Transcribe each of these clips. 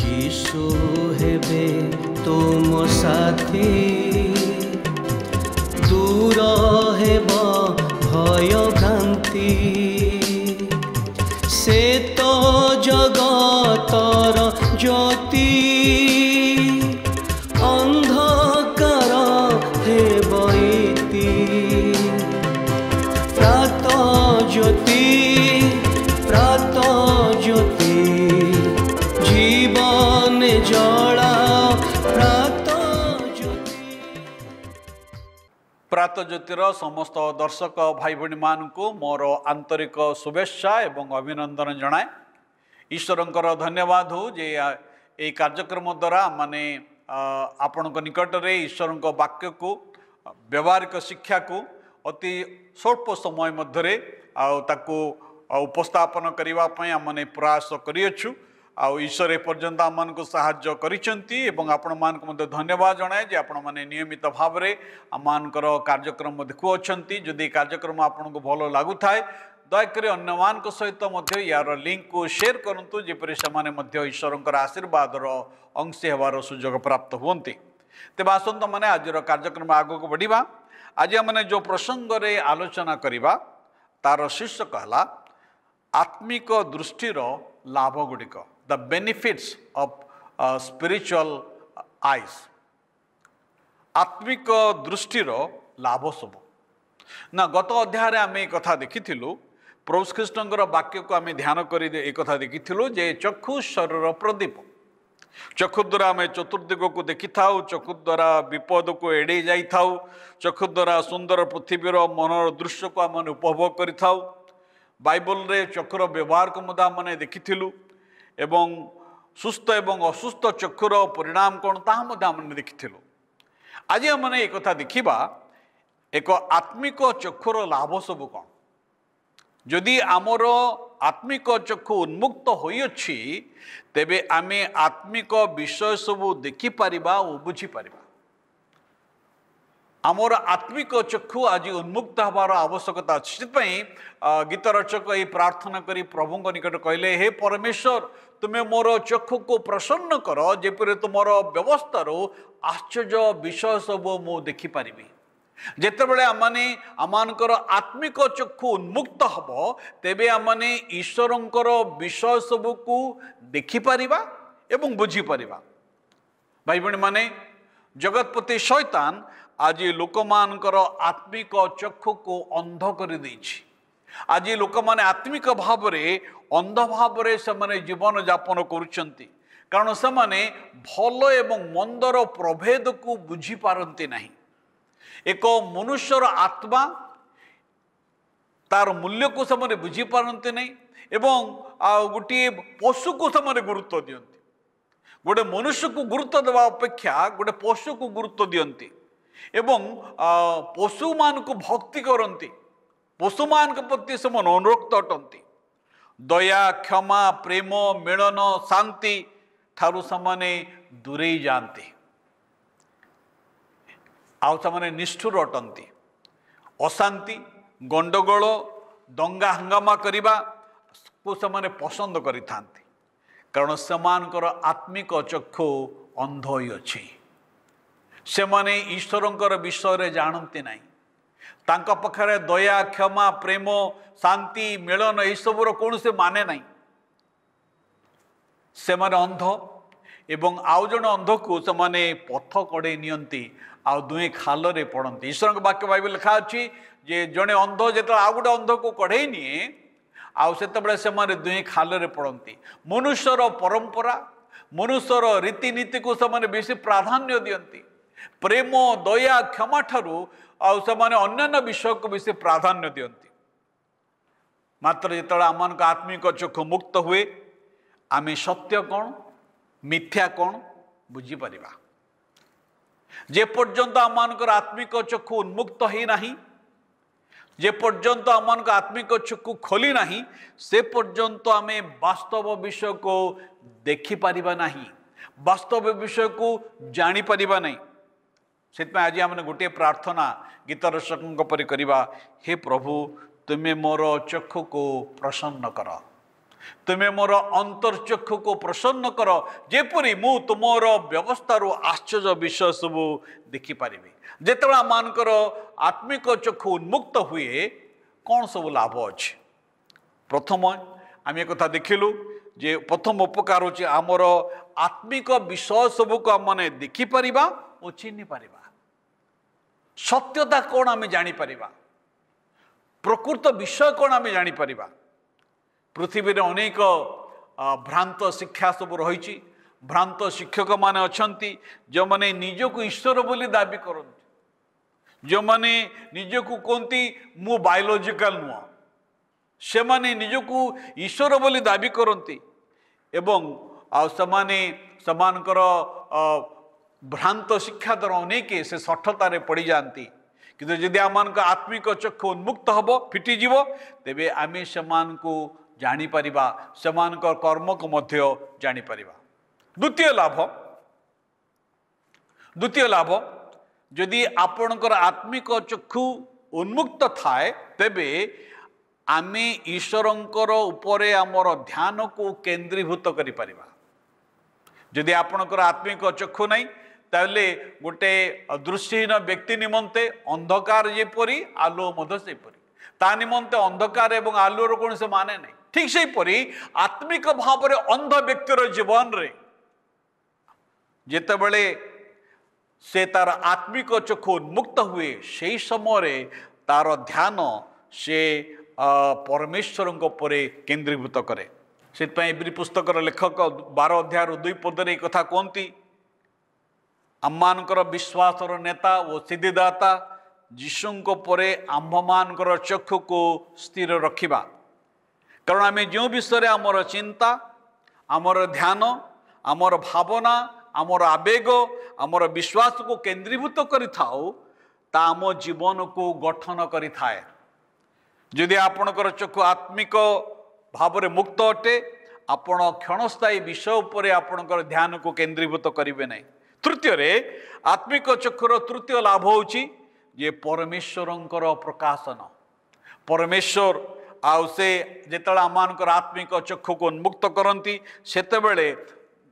यीशु हेबे तुम साथी दूर हेब भय भ्रांति से तो जगतर ज्योति अंधकार हेब इति प्रात ज्योति जीवन जला प्रात ज्योतिर समस्त दर्शक भाई भणी मानू मोर आंतरिक शुभेच्छा एवं अभिनंदन जनाए। ईश्वरंकर धन्यवाद हो जे ये कार्यक्रम द्वारा माने आपण निकट में ईश्वर वाक्य को व्यवहारिक शिक्षा को अति स्वल्प समय मध्य उपस्थापन करने आमने प्रयास करियछु। ईश्वर एपर्यंत आम को साहाय्य करिसेंती एवं आपण मान को धन्यवाद जनाए जे आपण माने नियमित भाव में आमर कार्यक्रम देखुअछंती। जदि कार्यक्रम आपन को भल लगुए दयाकोरी अन्य मान सहित यार लिंक को शेयर करंतु जेपरि समाने मध्य ईश्वर आशीर्वाद अंश होवार सुजोग प्राप्त हुंती। तेज आसत मैंने आज कार्यक्रम आगक बढ़िया। आज मैंने जो प्रसंग रे आलोचना करिबा तार शीर्षक है आत्मिक दृष्टिर लाभ गुड़िक the benefits of spiritual eyes. आत्मिक दृष्टिर लाभ सब ना गत अध्याय आम एक कथा देखी प्रभु कृष्णकर वाक्य को आम ध्यान कर एक कथा देखी जे चक्षु शरीर प्रदीप। चक्षु द्वारा आम चतुर्दिग को देखि था, चक्षु द्वारा विपद को एड़े जाई था, चक्षु द्वारा सुंदर पृथ्वीर मनोर दृश्य को आम उपभोग करि था। बाइबल रे चक्षुर व्यवहार को मध्य मैंने देखिलु एवं सुस्थ एवं असुस्थ चक्षुर परिणाम कौन ताहा देखिलु। आज मैंने एक कथा देखा एक आत्मिक चक्षुर लाभ सब कौन। जदि आमर आत्मिक चक्षु उन्मुक्त होइछि तेबे आमे आत्मिक विषय सबू देखिपर और बुझीपर। आमर आत्मिक चक्षु आज उन्मुक्त हबार आवश्यकता अच्छी। गीत रचक ये प्रार्थना करी प्रभु निकट कहले हे परमेश्वर तुम्हें मोर चक्षु को प्रसन्न कर जेपरि तुमर व्यवस्था आश्चर्य विषय सब मु देखिपारि। जेतेबेले आमाने आमानकर आत्मिक चक्षु उन्मुक्त हब तेबे आमाने ईश्वरंकर विषय सब को देखिपर एवं बुझीपर। भाई भणी माने जगतपति शैतान आज लोकमानकर आत्मिक चक्षु को अंध कर देछि। आज लोक माने आत्मिक भाव रे अंध भाव रे से माने जीवन यापन करुछंती कारण से माने भल एवं मंदर प्रभेद को बुझी पारंती नहीं। एक मनुष्यर आत्मा तार मूल्य को से बुझी पारंती नहीं एवं गोटे पशु को से गुरुत्व दियंती। गोटे मनुष्य को गुरुत्व देवा अपेक्षा गोटे पशु को गुरुत्व दियंती एवं पशु मान को भक्ति करती। पशु मान के प्रति से अनुरक्त अटंती। दया क्षमा प्रेम मिलन शांति ठारू समाने दूरे जाती। आउ से निष्ठुर अटंती। अशांति गंडगोल दंगा हंगामा करने को से पसंद करि थांती कारण सेमानकर आत्मिक चक्षु अंध ही अच्छी। से माने ईश्वरंकर विषय रे जानती नहीं। तांका पखरे दया क्षमा प्रेम शांति मिलन यह सबूर कौन से माने नहीं। से माने अंध एवं आउ जन अंध को से माने पथ कड़े नियंती आउ दुई खाल रे पड़ती। ईश्वर वाक्य बाइबल लिखा अच्छी जे जड़े अंध जो आउ गोटे अंध को कढ़े निए आउ से दुई खाल रे पड़ती। मनुष्यर परंपरा मनुष्यर रीतिनीति को से बेसी प्राधान्य दियंती। प्रेम दया क्षमा ठारू आउ से अन्य विषय को बेसी प्राधान्य दियंती। मात्र जो आम आत्मिक चक्षु मुक्त हुए आमे सत्य कौन मिथ्या कौन बुझीपर। जे पर्यंत आम आत्मिक चक्षु उन्मुक्त ही नहीं जे पर्यंत आम आत्मिक चक्षु खोली नहीं से पर्यंत आमे वास्तव विषय को देखिपर नहीं वास्तव विषय को जानीपर नहीं। से आज आम गोटे प्रार्थना गीत रचकों पर करवा हे प्रभु तुम्हें मोर चक्षु को प्रसन्न कर तुमे मोर अंतर्चक्षु को प्रसन्न कर जेपरी मु तुमर व्यवस्थार आश्चर्य विषय सब देखिपारि जिते मानकर आत्मिक चक्षु उन्मुक्त हुए कौन सब लाभ अच्छे। प्रथम आम एक कथा देखिलु जे प्रथम उपकार होची आमर आत्मिक विषय सब को आमने देखिपर और चिन्ह पारिबा। सत्यता कौन आम जापर प्रकृत विषय कौन आम जापर। पृथ्वी रे अनेक भ्रांत शिक्षा सब रही भ्रांत शिक्षक माने अछंती जो माने निजको ईश्वर बोली दाबी करती जो माने निजको कहती मु बायोलॉजिकल नुह से माने निजको ईश्वर बोली दाबी करती एवं समानकर भ्रांत शिक्षा द्वारा अनेक से सठतार पड़ जाती किंतु जदि आम आत्मिक चक्षु उन्मुक्त हम फिटिज तेबे आमे समान को जानीपर समान कर्म को मध्य जानीपर। द्वितीय लाभ जदि आपणकर आत्मिक चक्षु उन्मुक्त थाए तेबे आमे ईश्वरंकर उपरे आमर ध्यान को केंद्रीभूत करि परिबा। जदि आपणकर आत्मिक चक्षु नहीं ताले गोटे दृष्टिहीन व्यक्ति निमंते अंधकार जेपरी आलो मध्य सेपरी ता निमंते अंधकार एवं आलोर कौन से माने नहीं ठीक से परी आत्मिक भाव में अंध व्यक्तिर जीवन रे जेतेबेले से तार आत्मिक चक्षु उन्मुक्त हुए से समय तार ध्यान से परमेश्वर परे केंद्रीभूत करे। से इब्री पुस्तकर लेखक 12 अध्याय 2 पदरे कथा कहती आममानकर विश्वासर नेता और सिद्धिदाता जीशुंको परे आम्भमानकर चक्षु को स्थिर रखिबा कारण आम जो विषय आमर चिंता आमर ध्यान आमर भावना आमर आवेग आमर विश्वास को केंद्रीभूत करिथाउ ता आम जीवन को गठन करिथाए। जदि आपणकर चक्षु आत्मिक भाव में मुक्त अटे आपण क्षणस्थायी विषय उपरे आपणकर ध्यान को केंद्रीभूत करिवे नहीं। तृतीय रे आत्मिक चक्षुर तृतीय लाभ होची जे परमेश्वरंकर प्रकाशन परमेश्वर आउ से जेतला आमानकर आत्मिक चक्षु को उन्मुक्त करती सेतेबेले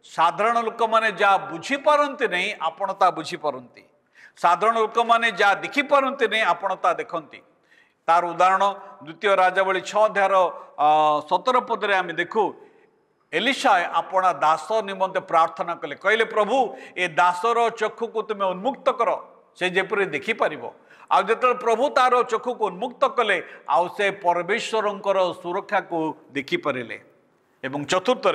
साधारण लोक माने जा बुझी पारंती नहीं आपण ता बुझी पारंती साधारण लोक माने जा देखि पारंती नहीं आपण ता देखंती। तार उदाहरण द्वितीय राजावली 6 अध्याय 17 पदरे आम देखू एलिशा अपना दास निमंते प्रार्थना कले कहले प्रभु ए दासर चक्षु को तुम्हें उन्मुक्त कर से जेपरी देखिपर आ जो प्रभु तार चक्षु को उन्मुक्त कले आउ से परमेश्वरंकर सुरक्षा को देखिपारे। एवं चतुर्थ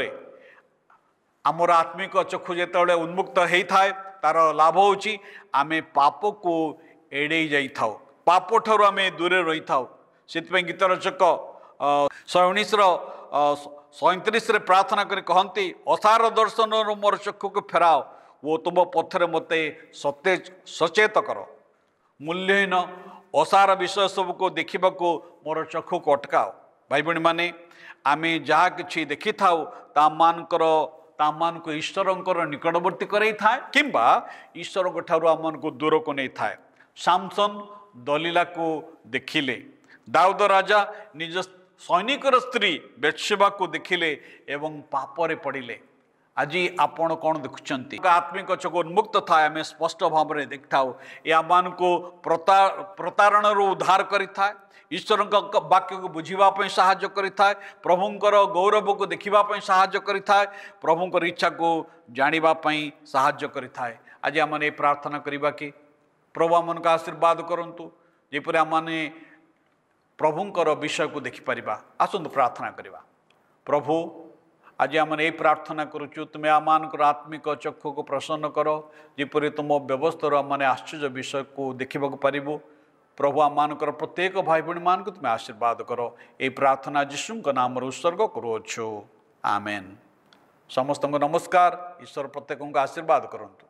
आमर आत्मिक चक्षु जेतबेले उन्मुक्त होता है तार लाभ होची आमे पाप को एड़े जाई थाउ पाप ठारू आमे दूरे रही थाउ। से गीत रचक 137 प्रार्थना करी कहती असार दर्शन मोर चक्षु को फेराओ वो तुम पथरे मते सचेत कर मूल्यहीन असार विषय सब को देखा मोर चक्षु को अटकाओ। भाई बहनी माने आमे जहाँ कि देखि थाउ तामान को ईश्वरंकर निकटवर्ती करई थाए किंबा ईश्वर ठारू आमन को दूर को नहीं थाए। सामसन दलीला को देखिले दाऊद राजा निज सैनिकर स्त्री बेत्शेबा को देखिले एवं पापरे पड़िले। आज आपण कौन देखुंत आत्मिक चक्षु उन्मुक्त थाए आम स्पष्ट भाव में देखा या को प्रतारण उद्धार करें ईश्वर वाक्य को बुझापी साहाय्य करें प्रभुंकर गौरव को देखापी साहाय्य करें प्रभुंकर इच्छा को जानापी साहाय्य करें। आज आम प्रार्थना करवा कि प्रभु आम का आशीर्वाद करूँ जेपरी आम प्रभुंकर विषय को देखिपर। आसतु प्रार्थना करवा। प्रभु आज आम ये प्रार्थना करुचु तुम्हें आमानकर आत्मिक चक्षु को प्रसन्न कर जेपरी तुम व्यवस्था आम आश्चर्य विषय को देखा पारू। प्रभु आमानकर प्रत्येक भाई भाई मान को तुम्हें आशीर्वाद कर ये प्रार्थना यीशु नाम उत्सर्ग करुछु आमेन। समस्त नमस्कार। ईश्वर प्रत्येक आशीर्वाद करंतु।